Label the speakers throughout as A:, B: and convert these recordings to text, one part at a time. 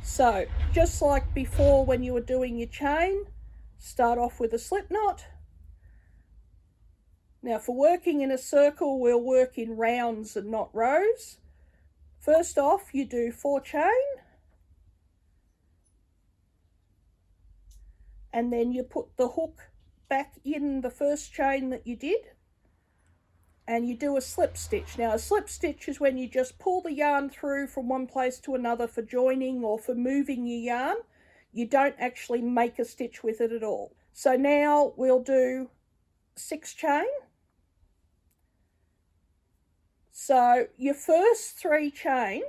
A: So just like before when you were doing your chain, start off with a slip knot. Now for working in a circle, we'll work in rounds and not rows. First off, you do 4 chain, and then you put the hook back in the first chain that you did, and you do a slip stitch. Now a slip stitch is when you just pull the yarn through from one place to another for joining or for moving your yarn. You don't actually make a stitch with it at all. So now we'll do 6 chain. So your first 3 chain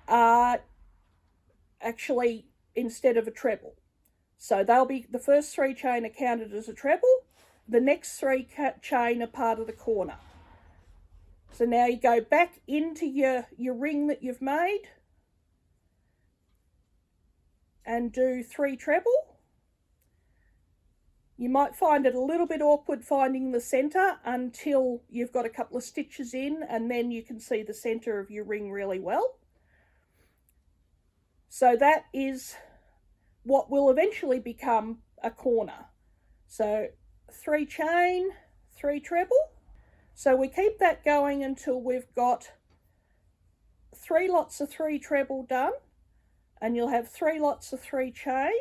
A: are actually instead of a treble. So they'll be, the first 3 chain are counted as a treble. The next 3 chain are part of the corner. So now you go back into your ring that you've made and do 3 treble. You might find it a little bit awkward finding the center until you've got a couple of stitches in, and then you can see the center of your ring really well. So that is what will eventually become a corner. So 3 chain, 3 treble. So we keep that going until we've got 3 lots of 3 treble done, and you'll have 3 lots of 3 chain.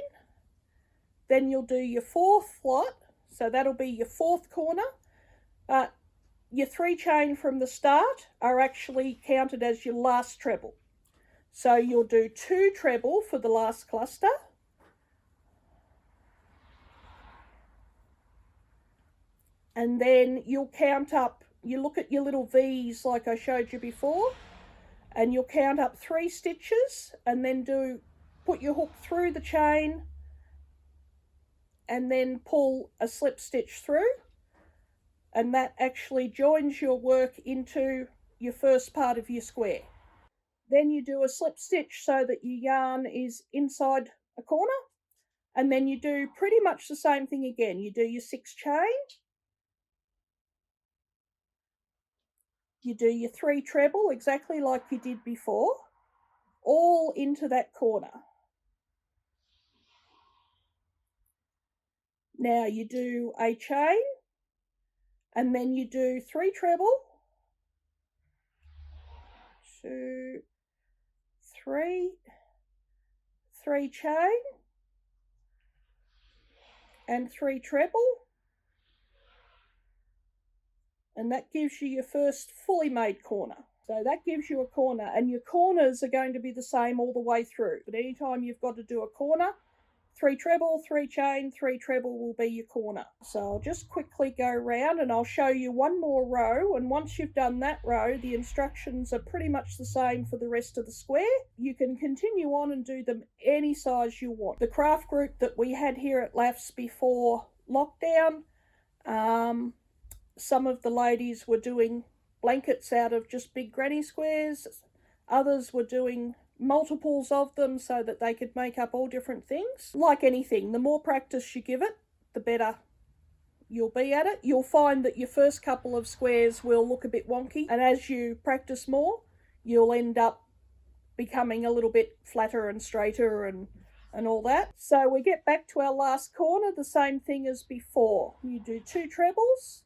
A: Then you'll do your 4th lot, so that'll be your 4th corner. Your 3 chain from the start are actually counted as your last treble. So you'll do 2 treble for the last cluster. And then you'll count up, you look at your little V's like I showed you before, and you'll count up 3 stitches and then put your hook through the chain and then pull a slip stitch through, and that actually joins your work into your first part of your square. Then you do a slip stitch so that your yarn is inside a corner, and then you do pretty much the same thing again. You do your 6 chain, you do your 3 treble exactly like you did before, all into that corner. Now you do a chain, and then you do 3 treble, 2, 3, 3 chain, and 3 treble, and that gives you your first fully made corner. So that gives you a corner, and your corners are going to be the same all the way through. But anytime you've got to do a corner, 3 treble, 3 chain, 3 treble will be your corner. So I'll just quickly go around and I'll show you one more row, and once you've done that row, the instructions are pretty much the same for the rest of the square. You can continue on and do them any size you want. The craft group that we had here at LAFS before lockdown, some of the ladies were doing blankets out of just big granny squares. Others were doing multiples of them so that they could make up all different things. Like anything, the more practice you give it, the better you'll be at it. You'll find that your first couple of squares will look a bit wonky, and as you practice more, you'll end up becoming a little bit flatter and straighter and all that. So we get back to our last corner, the same thing as before. You do 2 trebles,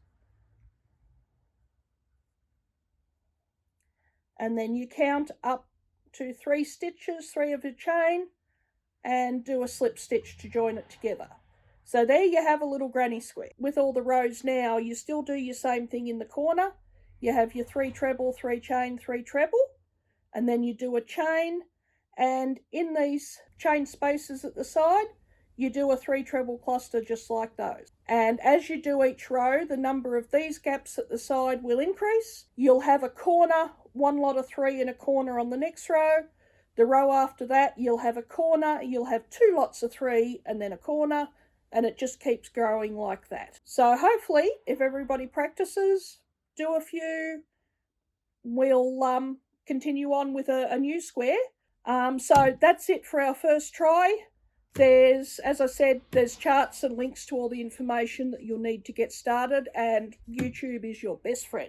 A: and then you count up to 3 stitches, 3 of a chain, and do a slip stitch to join it together. So there you have a little granny square. With all the rows now, you still do your same thing in the corner. You have your 3 treble, 3 chain, 3 treble, and then you do a chain, and in these chain spaces at the side, you do a 3 treble cluster just like those. And as you do each row, the number of these gaps at the side will increase. You'll have a corner, 1 lot of 3 in a corner on the next row. The row after that, you'll have a corner, you'll have 2 lots of 3 and then a corner, and it just keeps growing like that. So hopefully, if everybody practices, do a few, we'll continue on with a new square. So that's it for our first try. There's, as I said, there's charts and links to all the information that you'll need to get started, and YouTube is your best friend.